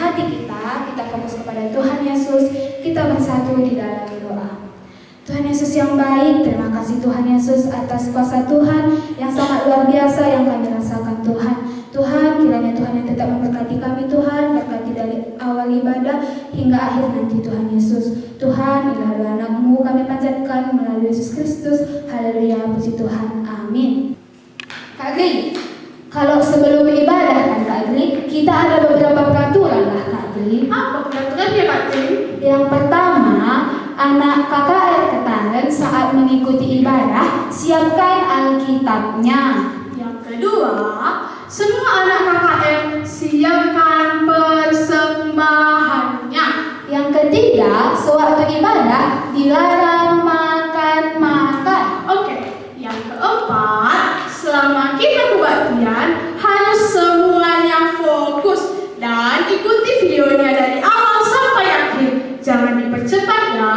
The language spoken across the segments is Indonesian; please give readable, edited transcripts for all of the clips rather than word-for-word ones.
hati kita fokus kepada Tuhan Yesus, kita bersatu di dalam doa. Tuhan Yesus yang baik, terima kasih Tuhan Yesus atas kuasa Tuhan yang sangat luar biasa yang kami rasakan Tuhan. Tuhan, kiranya Tuhan yang tetap memberkati kami Tuhan, berkati dari awal ibadah hingga akhir nanti Tuhan Yesus. Tuhan, inilah doa anak-Mu kami panjatkan melalui Yesus Kristus. Haleluya, puji Tuhan, amin. Kak Gri, kalau sebelum ibadah kan Kak Gri, kita ada beberapa peraturan lah Kak Gri. Apa peraturannya Kak Gri? Yang pertama, anak KKR Ketaren saat mengikuti ibadah, siapkan Alkitabnya. Yang kedua, semua anak KKR siapkan persembahannya. Yang ketiga, sewaktu ibadah dilarang makan-makan. Oke, yang keempat, selama kita kebaktian harus semuanya fokus dan ikuti videonya dari awal sampai akhir. Jangan dipercepat ya.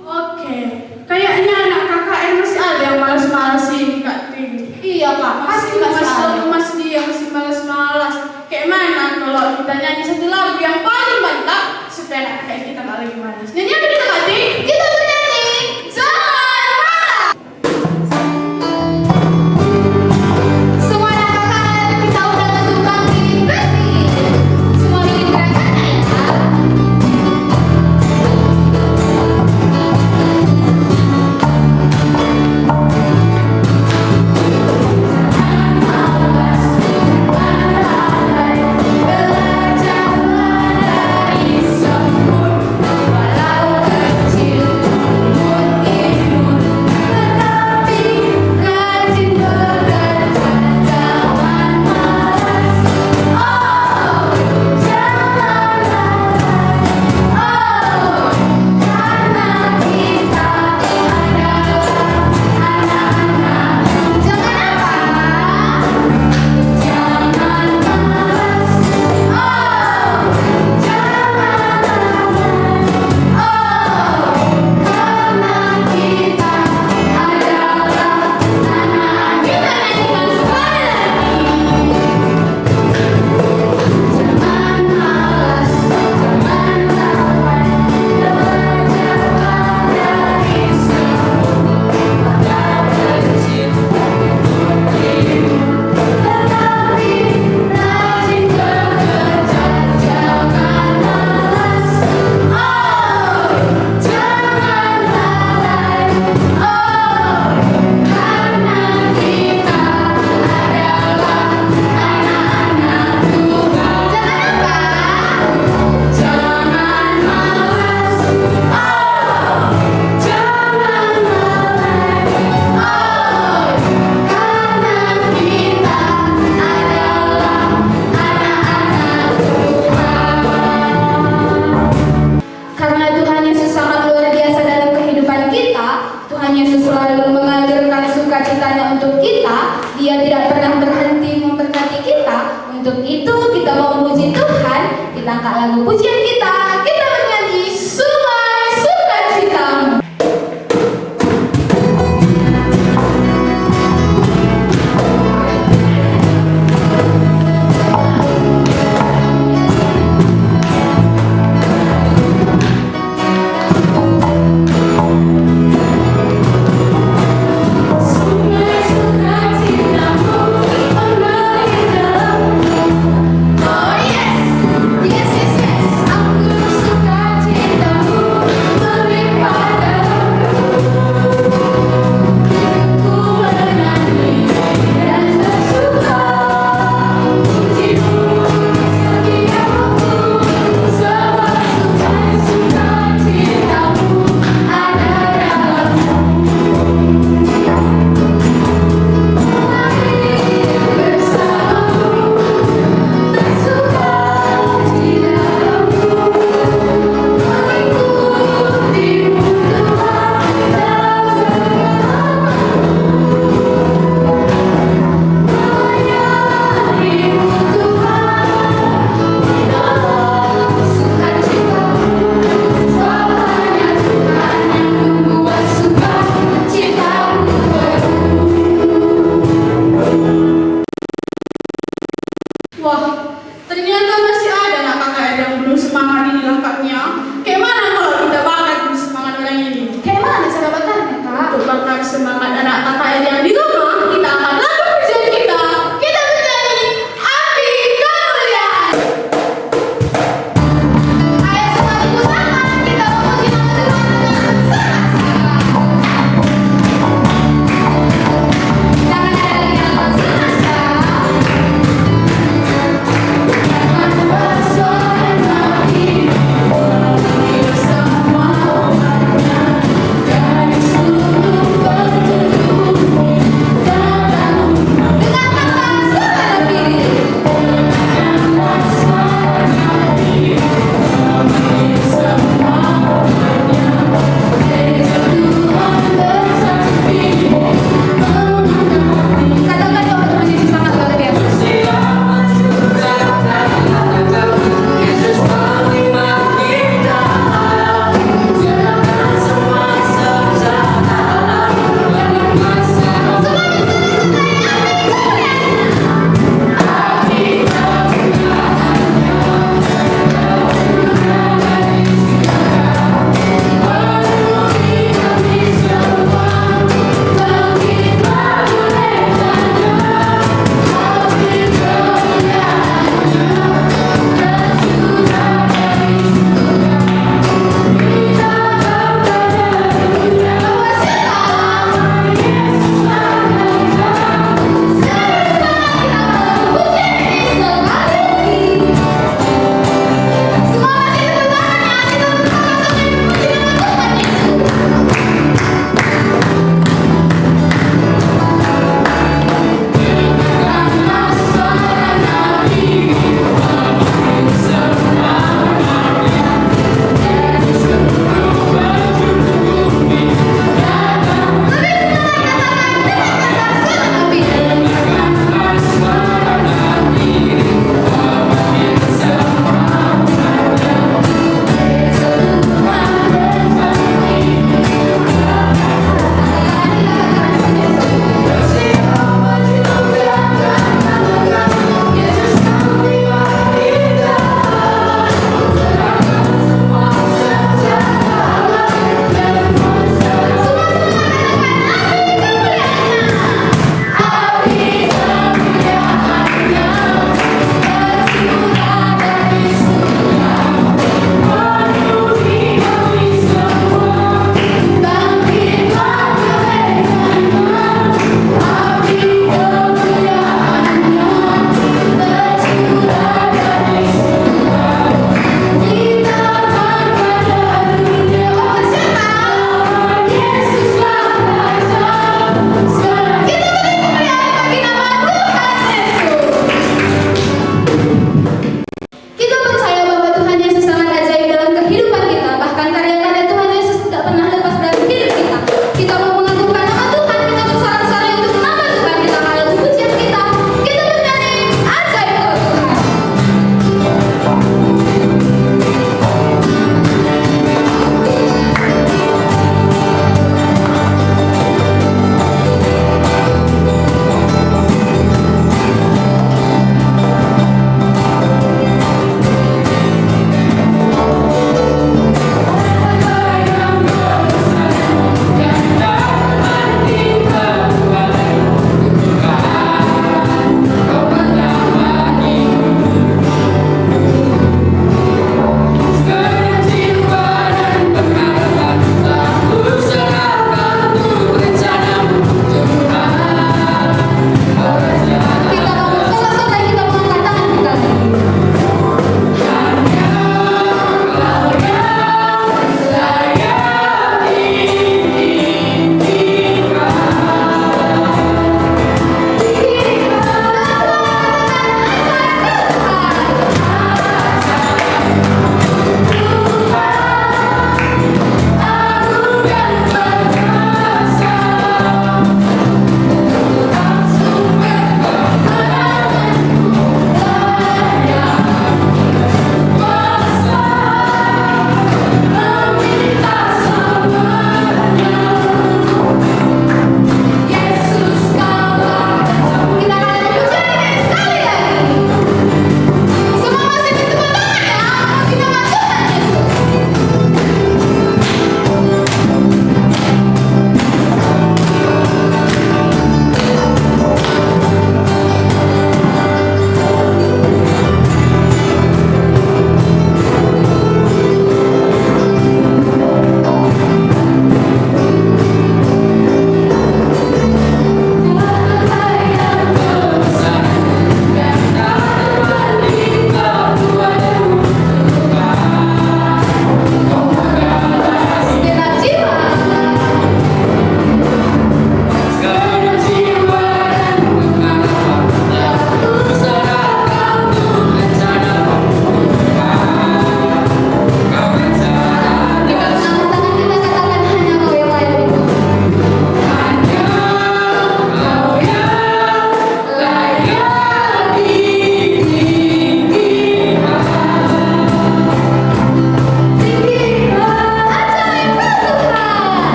Oke, kayaknya anak KKR masih ada yang malas-malasin Kak Tri. Iya Kak, Masih lemas dia, masih malas-malas. Kayak mana kalau kita nyanyi satu lagu yang paling mantap supaya kayak kita gak lagi malas. Nyanyi apa kita Kak Tri? Kita bernyanyi. Jangan semua anak KKR, kita udah tentukan bikin berarti. Semua bikin gerakannya ya. Belajar dari sempur, walau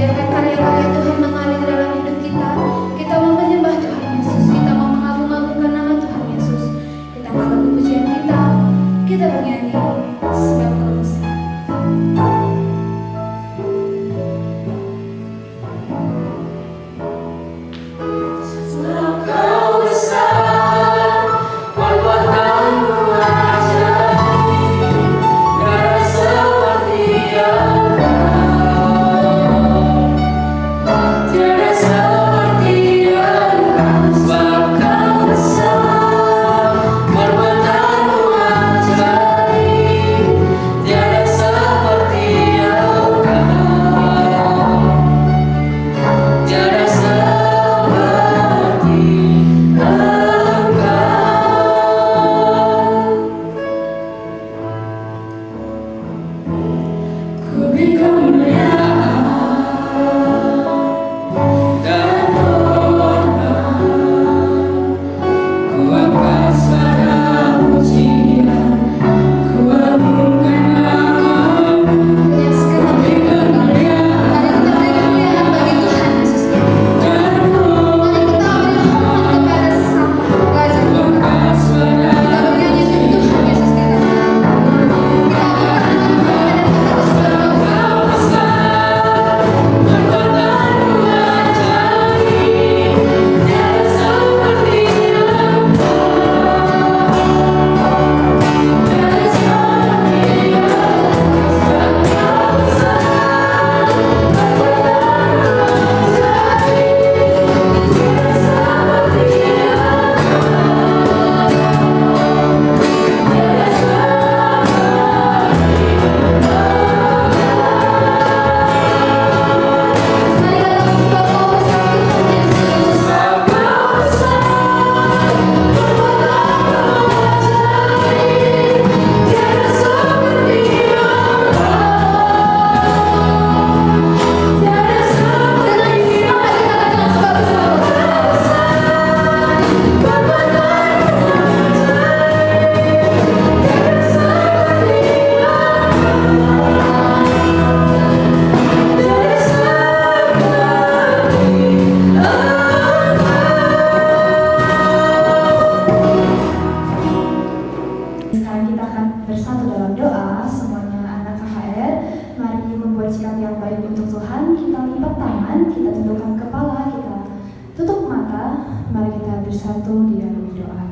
Biarkan karya-karya Tuhan mengalir dalam hidup kita. Kita mau menyembah Tuhan Yesus. Kita mau mengagung-agungkan nama Tuhan Yesus. Kita mau lagu pujian kita. Kita bernyanyi sebab Kau besar. Sebab Kau besar, perbuatanmu ajaib, tiada seperti Engkau, tiada seperti Engkau. Sebab Kau besar, perbuatanmu ajaib, tiada seperti Engkau, tiada seperti Ku beri kemuliaan dan hormat, ku angkat suara pujian, ku agungkan nama-Mu. Yes, Ku beri kemuliaan Mari kita beri kemuliaan bagi Tuhan Yesus. dan hormat, Mari kita beri hormat kepada Sang Raja. ku angkat suara Kita bernyanyi untuk Tuhan Yesus di dalam kita Kau besar, perbuatanmu ajaib, tiada seperti Engkau, tiada seperti Engkau. Sebab Kau besar, perbuatanmu ajaib, tiada seperti Sekarang kita akan bersatu dalam doa. Semuanya anak KKR, mari membuat sikap yang baik untuk Tuhan. Kita lipat tangan, kita tundukkan kepala, kita tutup mata. Mari kita bersatu di dalam doa.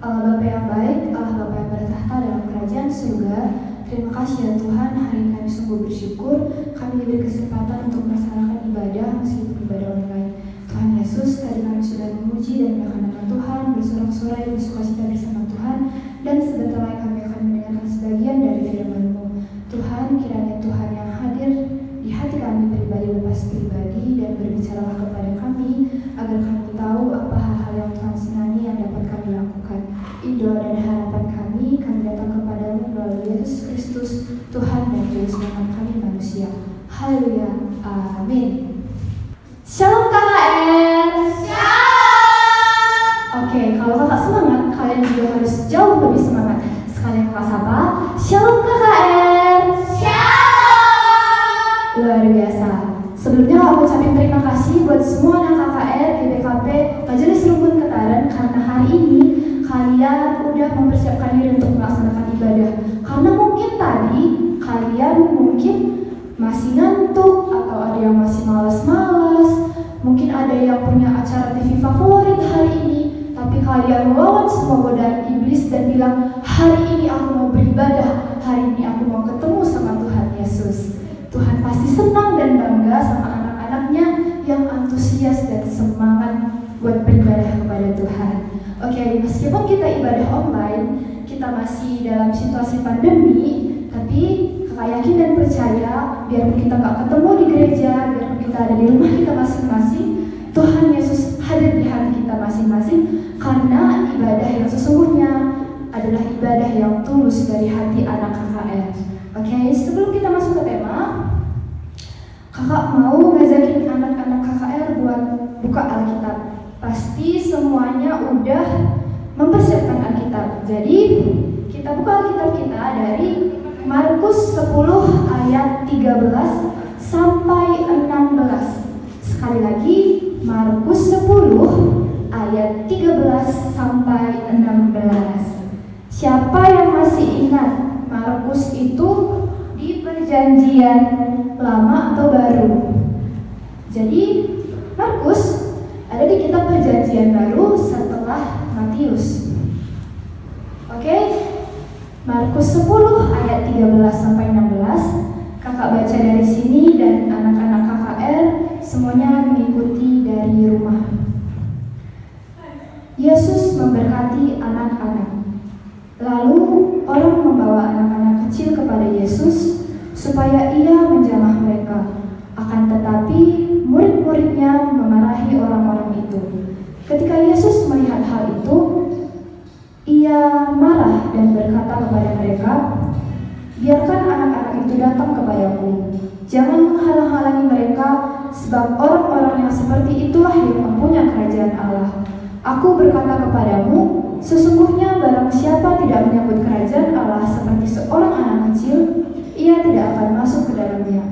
Allah Bapa yang baik, Allah Bapa yang bertahta dalam kerajaan surga, terima kasih ya Tuhan, hari ini kami sungguh bersyukur. Kami diberi kesempatan untuk melaksanakan ibadah meskipun ibadah online. Tuhan Yesus, tadi kami sudah memuji dan menyembah nama Tuhan, bersorak-sorai, bersukacita bersama Tuhan, dan sebentar lagi kami akan mendengarkan sebagian dari firman-Mu. Tuhan, kiranya Tuhan yang hadir di hati kami pribadi lepas pribadi dan berbicaralah kepada kami agar kami tahu apa hal-hal yang Tuhan senangi yang dapat kami lakukan. Idola dan harapan kami datang kepadamu melalui Yesus Kristus, Tuhan dan Juru Selamat kami manusia. Haleluya, amin. Shalom KKR. Oke, kalau kakak semangat, kalian juga harus jauh lebih semangat. Sekalian kakak sapa, Shalom KKR. Luar biasa. Sebelumnya aku ucapin terima kasih buat semua anak KKR, GBKP, Majelis Rukun Ketaran, karena hari ini kalian udah mempersiapkan diri untuk melaksanakan ibadah. Karena mungkin tadi kalian masih ngantuk atau ada yang masih malas-malas, mungkin ada yang punya acara TV favorit hari ini, tapi kalian melawan semua godaan iblis dan bilang, hari ini aku mau beribadah, hari ini aku mau ketemu sama Tuhan Yesus. Tuhan pasti senang dan bangga sama anak-anaknya yang antusias dan semangat buat beribadah kepada Tuhan. Oke, meskipun kita ibadah online, kita masih dalam situasi pandemi, tapi kakak yakin dan percaya, biarpun kita nggak ketemu di gereja, biarpun kita ada di rumah kita masing-masing, Tuhan Yesus hadir di hati kita masing-masing, karena ibadah yang sesungguhnya adalah ibadah yang tulus dari hati anak KKR. Oke, sebelum kita masuk ke tema, kakak mau ngajakin anak-anak KKR buat buka Alkitab. Pasti semuanya udah mempersiapkan Alkitab. Jadi kita buka Alkitab kita dari Markus 10 ayat 13 sampai 16. Perjanjian Lama atau Baru. Jadi Markus ada di kitab Perjanjian Baru setelah Matius. Oke, Markus 10 ayat 13 sampai 16. Kakak baca dari sini dan anak-anak KKR semuanya mengikuti dari rumah. Yesus memberkati anak-anak. Lalu orang membawa anak-anak kecil kepada Yesus supaya ia menjamah mereka. Akan tetapi murid-muridnya memarahi orang-orang itu. Ketika Yesus melihat hal itu, ia marah dan berkata kepada mereka, "Biarkan anak-anak itu datang kepadaku. Jangan menghalang-halangi mereka, sebab orang-orang yang seperti itulah yang mempunyai kerajaan Allah. Aku berkata kepadamu, sesungguhnya barang siapa tidak menyambut kerajaan Allah seperti seorang anak kecil, ia tidak akan masuk ke dalamnya."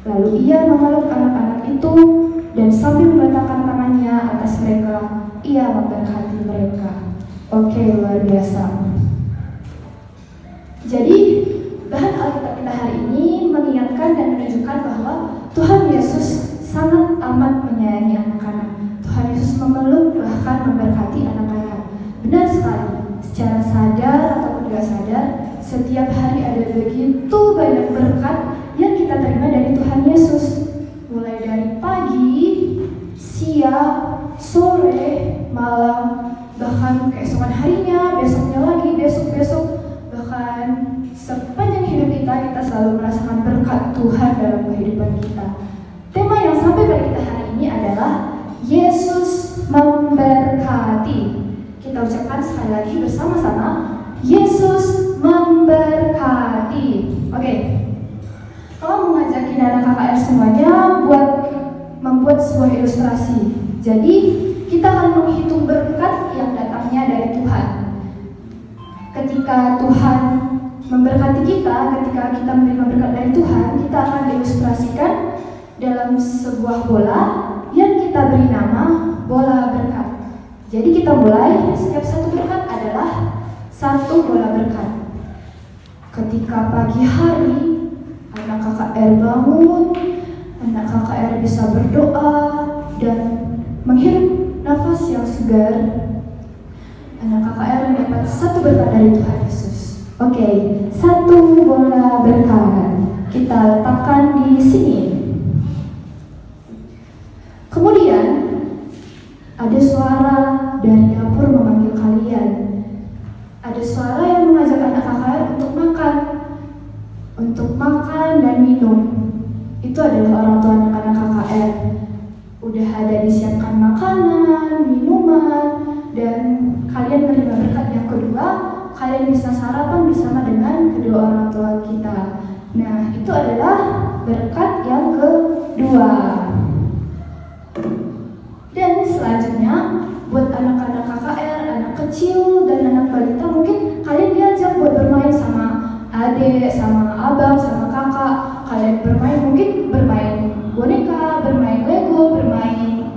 Lalu ia memeluk anak-anak itu dan sambil meletakkan tangannya atas mereka, ia memberkati mereka. Oke, luar biasa. Jadi, bahan Alkitab kita hari ini mengingatkan dan menunjukkan bahwa Tuhan Yesus sangat amat menyayangi anak-anak. Tuhan Yesus memeluk bahkan memberkati anak-anak. Benar sekali, secara sadar ataupun tidak sadar, setiap hari ada begitu banyak berkat yang kita terima dari Tuhan Yesus. Mulai dari pagi, siang, sore, malam, bahkan keesokan harinya, besoknya lagi, besok-besok, bahkan sepanjang hidup kita selalu merasakan berkat Tuhan dalam kehidupan kita. Tema yang sampai pada kita hari ini adalah Yesus memberkati. Kita ucapkan sekali lagi bersama-sama, Yesus memberkati. Oke. Kalau mengajakin anak KKR semuanya buat membuat sebuah ilustrasi. Jadi kita akan menghitung berkat yang datangnya dari Tuhan. Ketika Tuhan memberkati kita, ketika kita menerima berkat dari Tuhan, kita akan diilustrasikan dalam sebuah bola yang kita beri nama bola berkat. Jadi kita mulai, setiap satu berkat adalah satu bola berkat. Ketika pagi hari, anak KKR bangun, anak KKR bisa berdoa dan menghirup nafas yang segar. Anak KKR mendapat satu berkat dari Tuhan Yesus. Oke, satu bola berkat kita letakkan di sini. Kemudian ada suara dari dapur memanggil kalian. Ada suara yang mengajak anak KKR untuk makan dan minum. Itu adalah orang tua anak-anak KKR. Udah ada disiapkan makanan, minuman, dan kalian menerima berkat yang kedua. Kalian bisa sarapan bersama dengan kedua orang tua kita. Nah, itu adalah berkat yang kedua. Dan selanjutnya, buat anak-anak KKR, anak kecil, dan anak balita, mungkin kalian diajak buat bermain sama adik, sama abang, sama kakak. Kalian mungkin bermain boneka, bermain Lego, bermain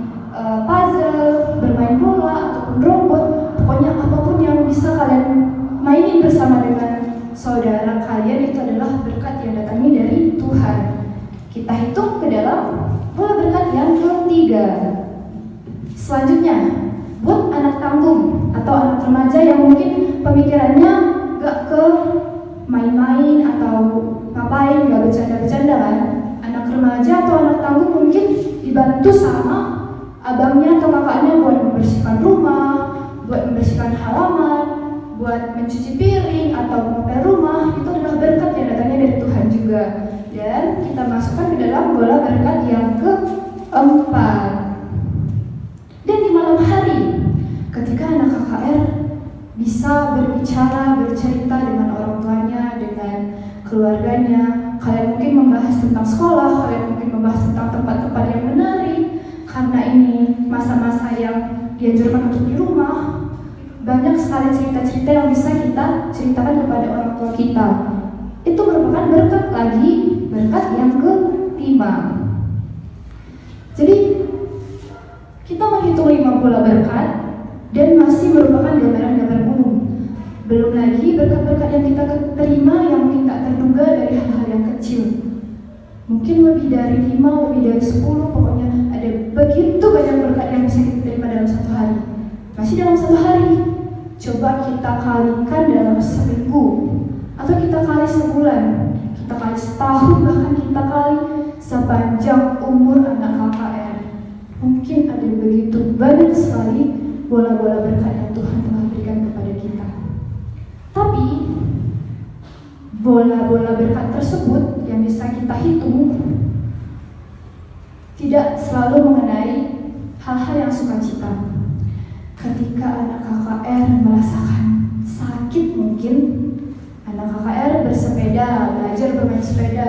puzzle, bermain bola, ataupun robot. Pokoknya apapun yang bisa kalian mainin bersama dengan saudara kalian, itu adalah berkat yang datangnya dari Tuhan. Kita hitung ke dalam bola berkat yang ketiga. Selanjutnya, buat anak tanggung atau anak remaja yang mungkin pemikirannya gak ke main-main atau ngapain, gak bercanda-bercanda kan. Anak remaja atau anak tanggung mungkin dibantu sama abangnya atau kakaknya buat membersihkan rumah, buat membersihkan halaman, buat mencuci piring atau ngepel rumah. Itu adalah berkat yang datangnya dari Tuhan juga. Dan kita masukkan ke dalam bola berkat yang keempat. Dan di malam hari, ketika anak KKR bisa berbicara, bercerita dengan orang tuanya, dengan keluarganya, kalian mungkin membahas tentang sekolah, kalian mungkin membahas tentang tempat-tempat yang menarik, karena ini masa-masa yang dianjurkan untuk di rumah. Banyak sekali cerita-cerita yang bisa kita ceritakan kepada orang tua kita. Itu merupakan berkat lagi, berkat yang kelima. Jadi kita menghitung 5 bola berkat dan masih merupakan gambaran-gambaran umum. Belum lagi berkat-berkat yang kita terima yang mungkin tak terduga dari hal-hal yang kecil. Mungkin lebih dari 5, lebih dari 10, pokoknya ada begitu banyak berkat yang bisa kita terima dalam satu hari. Masih dalam satu hari, coba kita kalikan dalam seminggu, atau kita kali sebulan, kita kali setahun, bahkan kita kali sepanjang umur anak KKR. Mungkin ada begitu banyak sekali bola-bola berkat yang Tuhan telah berikan kepada kita. Tapi bola-bola berkat tersebut yang bisa kita hitung tidak selalu mengenai hal-hal yang sukacita. Ketika anak KKR merasakan sakit, mungkin anak KKR bersepeda, belajar bermain sepeda,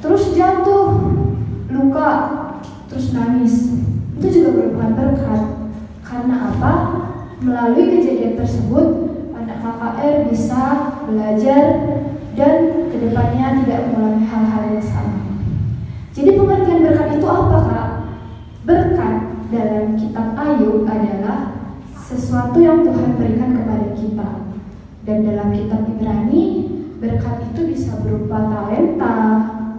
terus jatuh, luka, terus nangis, itu juga merupakan berkat. Karena apa? Melalui kejadian tersebut, anak KKR bisa belajar dan kedepannya tidak mengulangi hal-hal yang sama. Jadi pengertian berkat itu apa, Kak? Berkat dalam kitab Ayub adalah sesuatu yang Tuhan berikan kepada kita. Dan dalam kitab Ibrani, berkat itu bisa berupa talenta,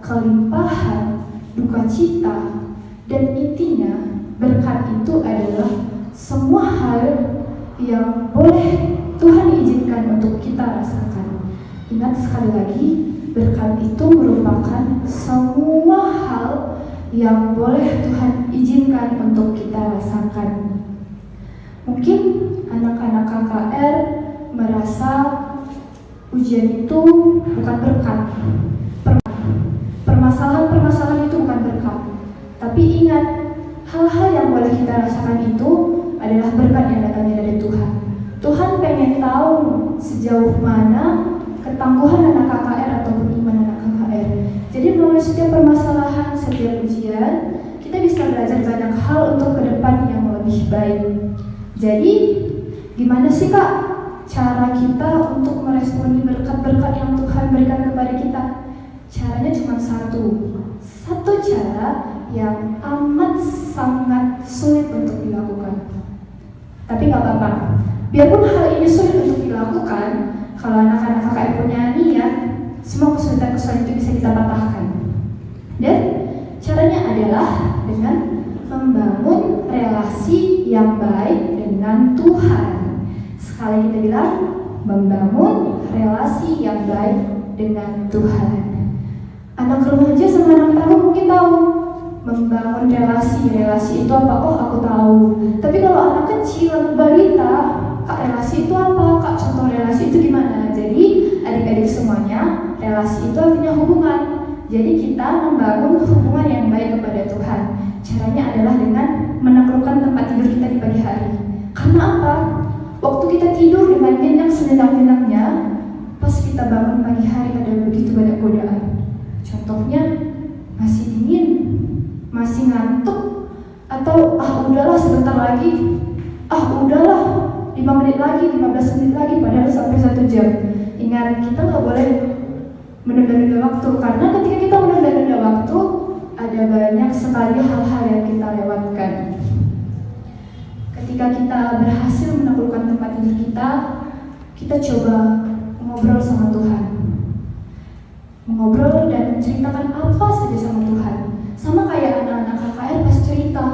kelimpahan, duka cita, dan intinya berkat itu adalah semua hal yang boleh Tuhan izinkan untuk kita rasakan. Ingat sekali lagi, berkat itu merupakan semua hal yang boleh Tuhan izinkan untuk kita rasakan. Mungkin anak-anak KKR merasa ujian itu bukan berkat. Permasalahan-permasalahan itu bukan berkat. Tapi ingat, hal-hal yang boleh kita rasakan itu adalah berkat yang datangnya dari Tuhan. Tuhan pengen tahu sejauh mana ketangguhan anak KKR ataupun iman anak KKR. Jadi melalui setiap permasalahan, setiap ujian, kita bisa belajar banyak hal untuk ke depan yang lebih baik. Jadi, gimana sih Kak cara kita untuk meresponi berkat-berkat yang Tuhan berikan kepada kita? Caranya cuma satu cara yang amat sangat sulit untuk dilakukan. Tapi gak apa-apa, biarpun hal ini sulit untuk dilakukan, kalau anak-anak KKR punya niat, semua kesulitan-kesulitan itu bisa kita patahkan. Dan caranya adalah dengan membangun relasi yang baik dengan Tuhan. Sekali kita bilang, membangun relasi yang baik dengan Tuhan. Anak remaja sama anak tahu mungkin tahu membangun relasi itu apa? Oh, aku tahu. Tapi kalau anak kecil, balita, Kak, relasi itu apa? Kak, contoh relasi itu gimana? Jadi adik-adik semuanya, relasi itu artinya hubungan. Jadi kita membangun hubungan yang baik kepada Tuhan. Caranya adalah dengan menaklukkan tempat tidur kita di pagi hari. Karena apa? Waktu kita tidur dengan nyenyak senyenyak-nyenyaknya, pas kita bangun pagi hari ada begitu banyak godaan. Contohnya, masih dingin, masih ngantuk, atau udahlah sebentar lagi, udahlah 5 menit lagi, 15 menit lagi, padahal sampai 1 jam. Ingat, kita nggak boleh menunda-nunda waktu, karena ketika kita menunda-nunda waktu, ada banyak sekali hal-hal yang kita lewatkan. Ketika kita berhasil menaklukkan tempat tidur kita coba ngobrol sama Tuhan. Mengobrol dan menceritakan apa saja sama Tuhan. Sama kayak anak-anak KKR pas cerita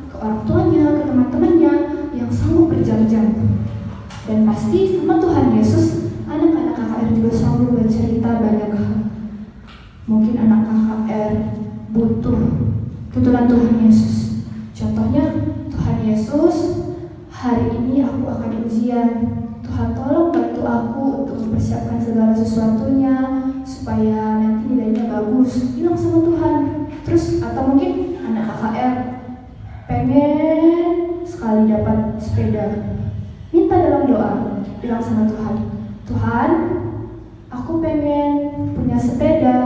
ke orang tuanya, ke teman-temannya yang sanggup berjam-jam. Dan pasti sama Tuhan Yesus, anak-anak KKR juga selalu bercerita banyak hal. Mungkin anak KKR butuh tutulan Tuhan Yesus. Contohnya, Tuhan Yesus, hari ini aku akan ujian. Tuhan tolong bantu aku untuk mempersiapkan segala sesuatunya supaya nanti nilainya bagus. Bilang sama Tuhan. Terus atau mungkin anak KKR pengen sekali dapat sepeda. Minta dalam doa, bilang sama Tuhan, Tuhan, aku pengen punya sepeda.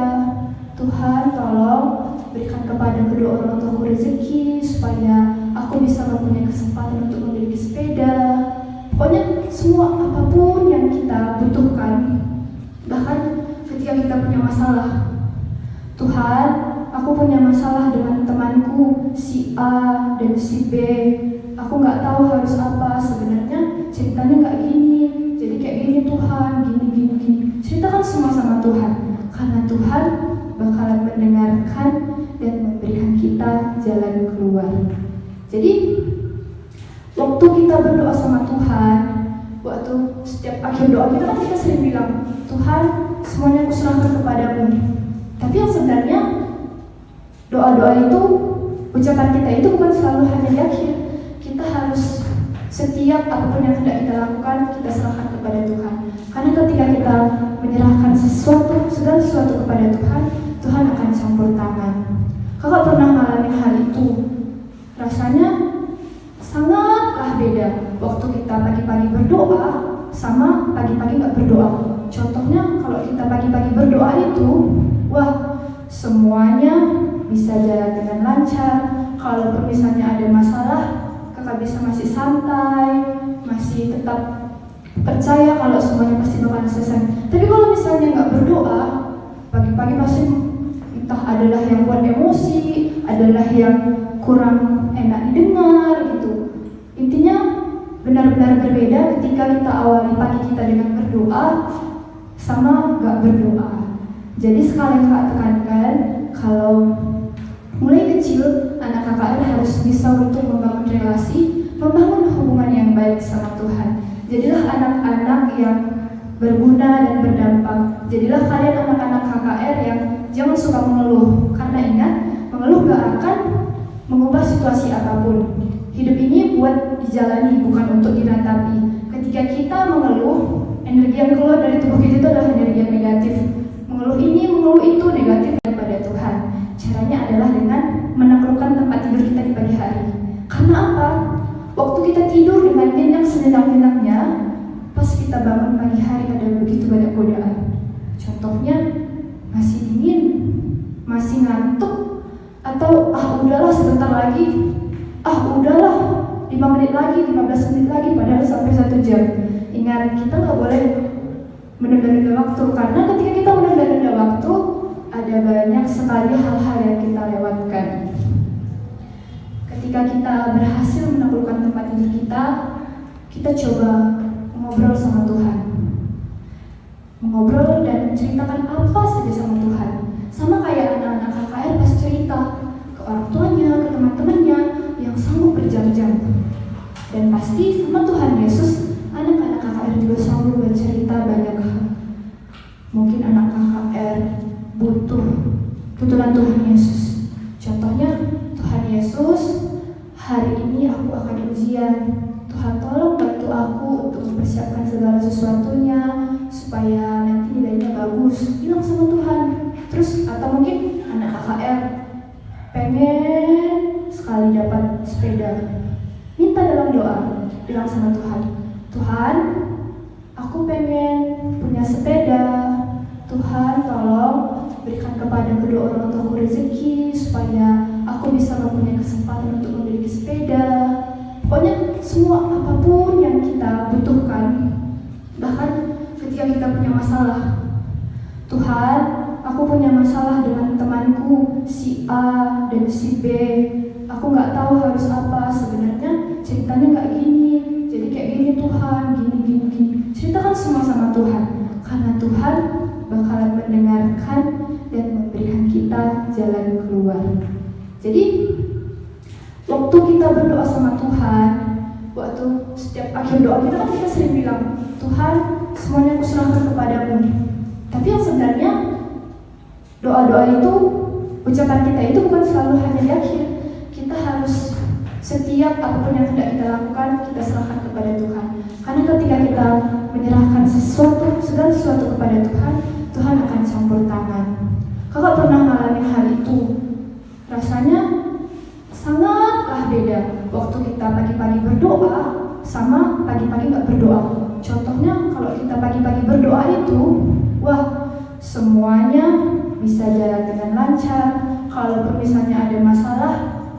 Tuhan tolong berikan kepada kedua orang tuaku rezeki supaya aku bisa mempunyai kesempatan untuk memiliki sepeda. Pokoknya semua apapun yang kita butuhkan, bahkan ketika kita punya masalah, Tuhan, aku punya masalah dengan temanku si A dan si B. Aku nggak tahu harus apa, sebenarnya ceritanya nggak gini, jadi kayak gini Tuhan, gini. Ceritakan semua sama Tuhan, karena Tuhan bakalan mendengarkan keluar. Jadi waktu kita berdoa sama Tuhan, waktu setiap akhir doa kita kan kita sering bilang, Tuhan semuanya aku serahkan kepadamu. Tapi yang sebenarnya doa-doa itu, ucapan kita itu bukan selalu hanya di akhir. Kita harus setiap apapun yang hendak kita lakukan, kita serahkan kepada Tuhan. Karena ketika kita menyerahkan segala sesuatu kepada Tuhan, Tuhan akan campur tangan. Kakak pernah mengalami hal itu. Rasanya sangatlah beda waktu kita pagi-pagi berdoa sama pagi-pagi nggak berdoa. Contohnya kalau kita pagi-pagi berdoa itu, wah semuanya bisa jalan dengan lancar. Kalau misalnya ada masalah, kakak bisa masih santai, masih tetap percaya kalau semuanya pasti bakalan selesai. Tapi kalau misalnya nggak berdoa, pagi-pagi pasti entah adalah yang buat emosi, adalah yang kurang enak didengar gitu. Intinya benar-benar berbeda ketika kita awali pagi kita dengan berdoa sama nggak berdoa. Jadi sekali kakak tekankan, kalau mulai kecil anak KKR harus bisa untuk membangun relasi, membangun hubungan yang baik sama Tuhan. Jadilah anak-anak yang berguna dan berdampak. Jadilah kalian anak-anak KKR yang jangan suka mengeluh. Karena ingat, mengeluh gak akan mengubah situasi apapun. Hidup ini buat dijalani, bukan untuk diratapi. Ketika kita mengeluh, energi yang keluar dari tubuh kita itu adalah energi yang negatif. Mengeluh ini, mengeluh itu negatif daripada Tuhan. Caranya adalah dengan menaklukkan tempat tidur kita di pagi hari. Karena apa? Waktu kita tidur dengan nyenyak senyenyak-nyenyaknya, pas kita bangun pagi hari ada begitu banyak godaan. Contohnya, masih dingin, masih ngantuk, atau udahlah sebentar lagi, udahlah 5 menit lagi, 15 menit lagi, padahal sampai 1 jam. Ingat, kita nggak boleh menunda-nunda waktu, karena ketika kita menunda-nunda waktu, ada banyak sekali hal-hal yang kita lewatkan. Ketika kita berhasil menaklukkan tempat tidur kita coba ngobrol sama Tuhan. Mengobrol dan menceritakan apa saja sama Tuhan. Sama kayak anak-anak KKR pas cerita ke orang tuanya, ke teman-temannya yang sanggup berjam-jam. Dan pasti sama Tuhan Yesus, anak-anak KKR juga sanggup bercerita banyak hal. Mungkin anak KKR butuh tuntunan Tuhan Yesus. Contohnya, Tuhan Yesus, hari ini aku akan ujian. Tuhan tolong bantu aku untuk mempersiapkan segala sesuatunya supaya nanti nilainya bagus. Bilang sama Tuhan. Terus atau mungkin anak KKR pengen sekali dapat sepeda. Minta dalam doa, bilang sama Tuhan, Tuhan, aku pengen punya sepeda. Tuhan tolong berikan kepada kedua orang tuaku rezeki supaya aku bisa mempunyai kesempatan untuk memiliki sepeda. Pokoknya semua apapun yang kita butuhkan, bahkan ketika kita punya masalah, Tuhan, aku punya masalah dengan temanku si A dan si B. Aku nggak tahu harus apa, sebenarnya ceritanya nggak gini, jadi kayak gini Tuhan, gini. Ceritakan semua sama Tuhan, karena Tuhan bakalan mendengarkan dan memberikan kita jalan keluar. Jadi waktu kita berdoa sama Tuhan, waktu setiap akhir doa kita kan kita sering bilang, Tuhan semuanya aku serahkan kepadamu. Tapi yang sebenarnya doa-doa itu, ucapan kita itu bukan selalu hanya di akhir. Kita harus setiap apapun yang hendak kita lakukan, kita serahkan kepada Tuhan. Karena ketika kita menyerahkan segala sesuatu kepada Tuhan, Tuhan akan campur tangan. Kakak pernah mengalami hal itu. Rasanya sangatlah beda waktu kita pagi-pagi berdoa sama pagi-pagi nggak berdoa. Contohnya kalau kita pagi-pagi berdoa itu, wah semuanya bisa jalan dengan lancar. Kalau misalnya ada masalah,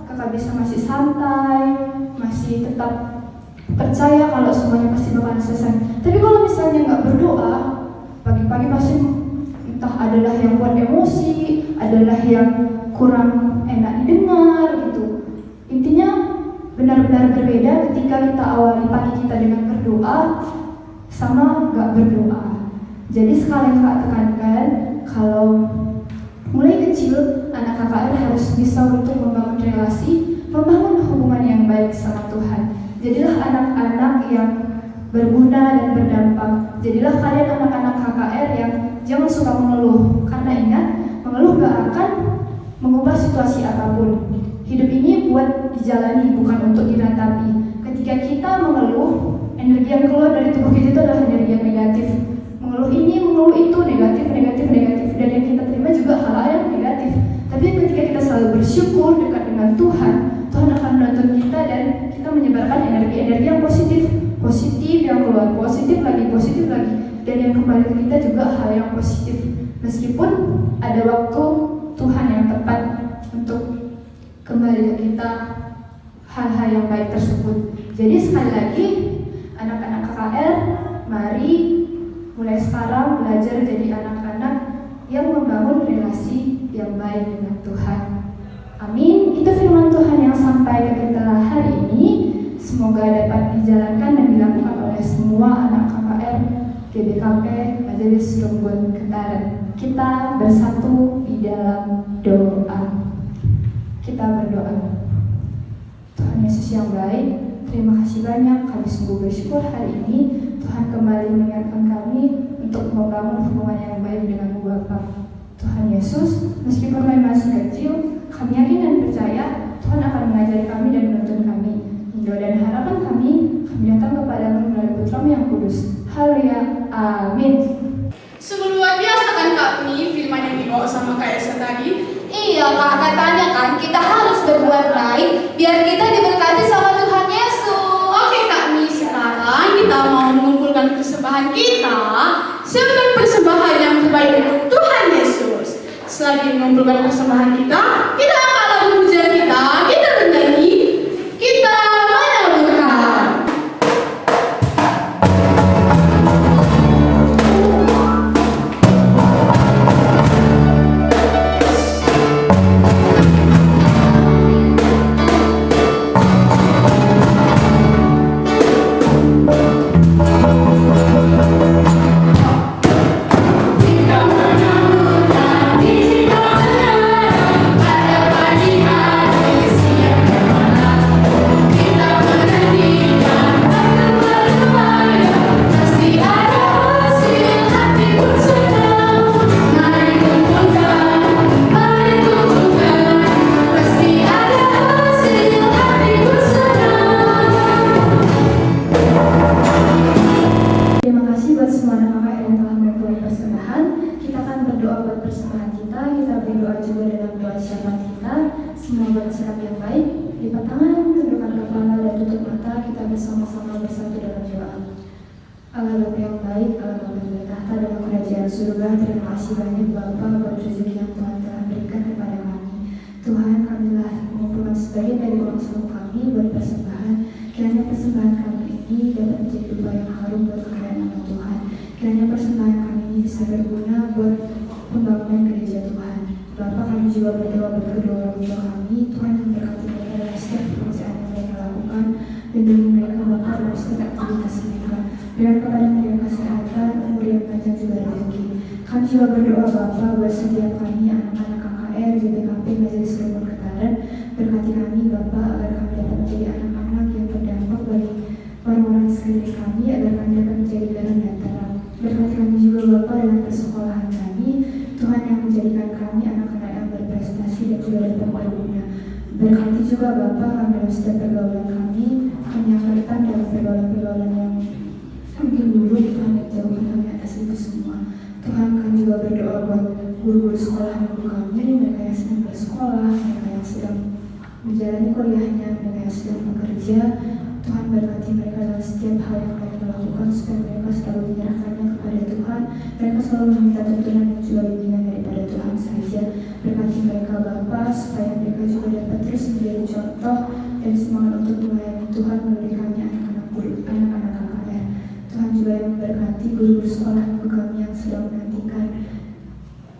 kakak bisa masih santai, masih tetap percaya kalau semuanya pasti bakalan selesai. Tapi kalau misalnya nggak berdoa, pagi-pagi pasti entah adalah yang buat emosi, adalah yang kurang enak didengar gitu. Intinya benar-benar berbeda ketika kita awali pagi kita dengan berdoa sama nggak berdoa. Jadi sekali kakak tekankan, kalau mulai kecil anak KKR harus bisa untuk membangun relasi, membangun hubungan yang baik sama Tuhan. Jadilah anak-anak yang berguna dan berdampak. Jadilah kalian anak-anak KKR yang jangan suka mengeluh, karena ingat, mengeluh gak akan mengubah situasi apapun. Hidup ini buat dijalani, bukan untuk diratapi. Ketika kita mengeluh, energi yang keluar dari tubuh kita itu adalah energi yang negatif. Mengeluh ini, mengeluh itu, negatif, dan yang kita terima juga hal-hal yang negatif. Tapi ketika kita selalu bersyukur dekat dengan Tuhan, Tuhan akan menuntun kita dan kita menyebarkan energi-energi yang positif yang keluar, positif lagi, dan yang kembali ke kita juga hal yang positif. Meskipun ada waktu Tuhan yang tepat untuk kembali ke kita hal-hal yang baik tersebut. Jadi sekali lagi, anak-anak KKR, mari mulai sekarang belajar jadi anak-anak yang membangun relasi yang baik dengan Tuhan. Amin. Itu firman Tuhan yang sampai ke kita hari ini. Semoga dapat dijalankan dan dilakukan oleh semua anak KKR, GBKP, Majelis Rumbun Ketaran. Kita bersatu di dalam doa. Kita berdoa. Tuhan Yesus yang baik, terima kasih banyak. Kami sungguh bersyukur hari ini Tuhan kembali mengingatkan kami untuk membangun hubungan yang baik dengan Bapa. Tuhan Yesus, meskipun kami masih kecil, kami yakin dan percaya Tuhan akan mengajari kami dan menuntun kami. Doa dan harapan kami datang kepada-Mu melalui Putra-Mu yang kudus. Haleluya. Amin. Sungguh luar biasa kan Kak Mi, firman yang dibawa sama Kak Esa tadi. Iya Kak, katanya kan kita harus berbuat baik biar kita diberkati sama Tuhan Yesus. Oke Kak Mi, sekarang kita mau mengumpulkan persembahan kita. Siapkan persembahan yang terbaik untuk Tuhan Yesus. Selagi mengumpulkan persembahan kita angkat lagu pujian kita bernyanyi, kita menyalurkan. Berkati juga Bapa kami dalam setiap pergaulan kami yang dalam pergaulan-pergaulan yang mungkin dulu Tuhan yang jauhkan kami atas itu semua. Tuhan, kami juga berdoa buat guru-guru sekolah minggu kami, mereka yang sedang bersekolah, mereka yang sedang menjalani kuliahnya, mereka yang sedang bekerja. Tuhan berkati mereka dalam setiap hal yang mereka lakukan, supaya mereka selalu menyerahkannya kepada Tuhan. Mereka selalu meminta tuntunan dan juga bimbingan daripada Tuhan saja. Berkati mereka Bapa, supaya mereka juga dapat terus menjadi contoh dan semangat untuk melayani Tuhan melalui kami anak-anak KKR. Tuhan juga yang memberkati guru-guru sekolah minggu kami yang sedang menantikan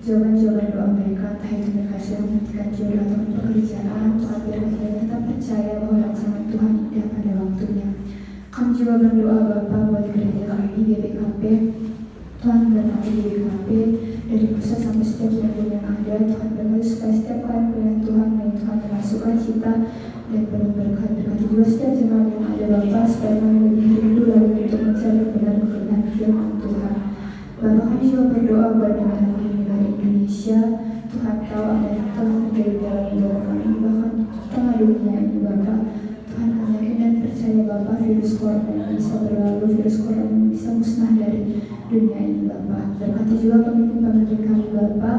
jawaban-jawaban doa mereka, entah itu mereka sedang menantikan jodoh atau pekerjaan. Tuhan biar mereka tetap percaya bahwa rancangan Tuhan indah pada waktunya. Kami juga berdoa Bapa buat gereja kami GBKP. Tuhan berkati GBKP dari pusat sampai setiap bagian yang ada. Tuhan berkati supaya setiap kali pilihan Tuhan yang Tuhan termasuk sukacita dan penuh berkat. Berkati juga setiap jemaat yang ada Bapa, supaya kami lebih rindu lagi untuk mencari kebenaran firman Tuhan. Bapa, kami juga berdoa buat negara Indonesia. Tuhan tahu ada yang telah terjadi dalam negara kami, bahkan tengah dunia ini Bapa. Tuhan, kami yakin dan percaya Bapa, virus corona yang bisa berlalu, virus corona yang bisa musnah dari dunia ini Bapa. Berkati juga pemimpin-pemimpin kami Bapa.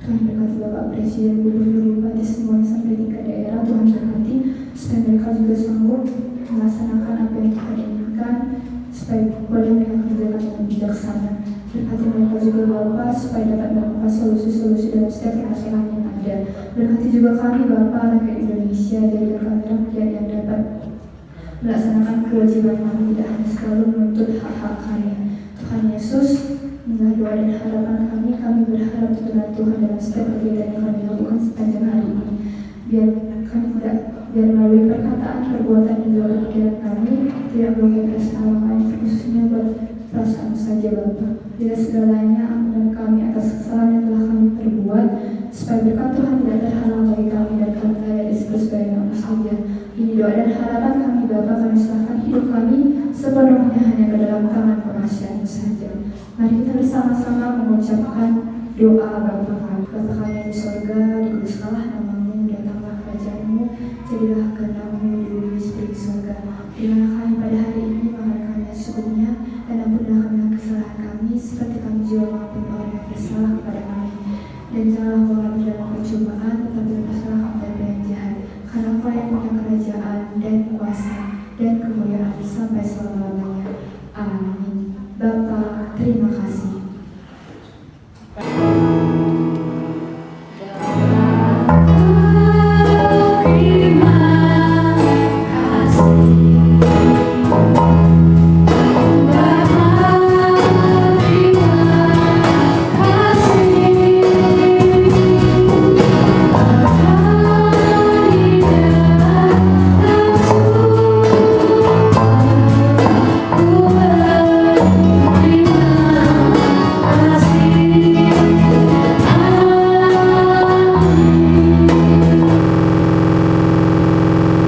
Tuhan, berkati Bapak Presiden, Gubernur, Bupati, semuanya sampai tingkat daerah. Tuhan, berkati supaya mereka juga sanggup melaksanakan apa yang Tuhan inginkan, supaya boleh mereka kerjakan dengan bijaksana. Berkati mereka juga Bapa, supaya dapat menemukan solusi-solusi dalam setiap permasalahan yang ada. Berkati juga kami Bapa, rakyat Indonesia, jadikan kami rakyat yang dapat melaksanakan kewajiban kami, tidak hanya selalu menuntut hak-hak kami. Tuhan Yesus, inilah doa dan harapan kami. Kami berharap pertolongan Tuhan dalam setiap kegiatan yang kami lakukan sepanjang hari ini. Biar melalui perkataan, perbuatan, dan juga pikiran kami tidak boleh perasaan orang lain, khususnya buat perasaan saja Bapa. Bila segalanya ampunan kami atas kesalahan yang telah kami perbuat, supaya berkat Tuhan tidak terhalang bagi kami dan kami layak disebut sebagai nama saja. Ini doa dan harapan kami Bapa, kami serahkan hidup kami sepenuhnya hanya ke dalam tangan pengasihan saja. Mari kita bersama-sama mengucapkan doa Bapa.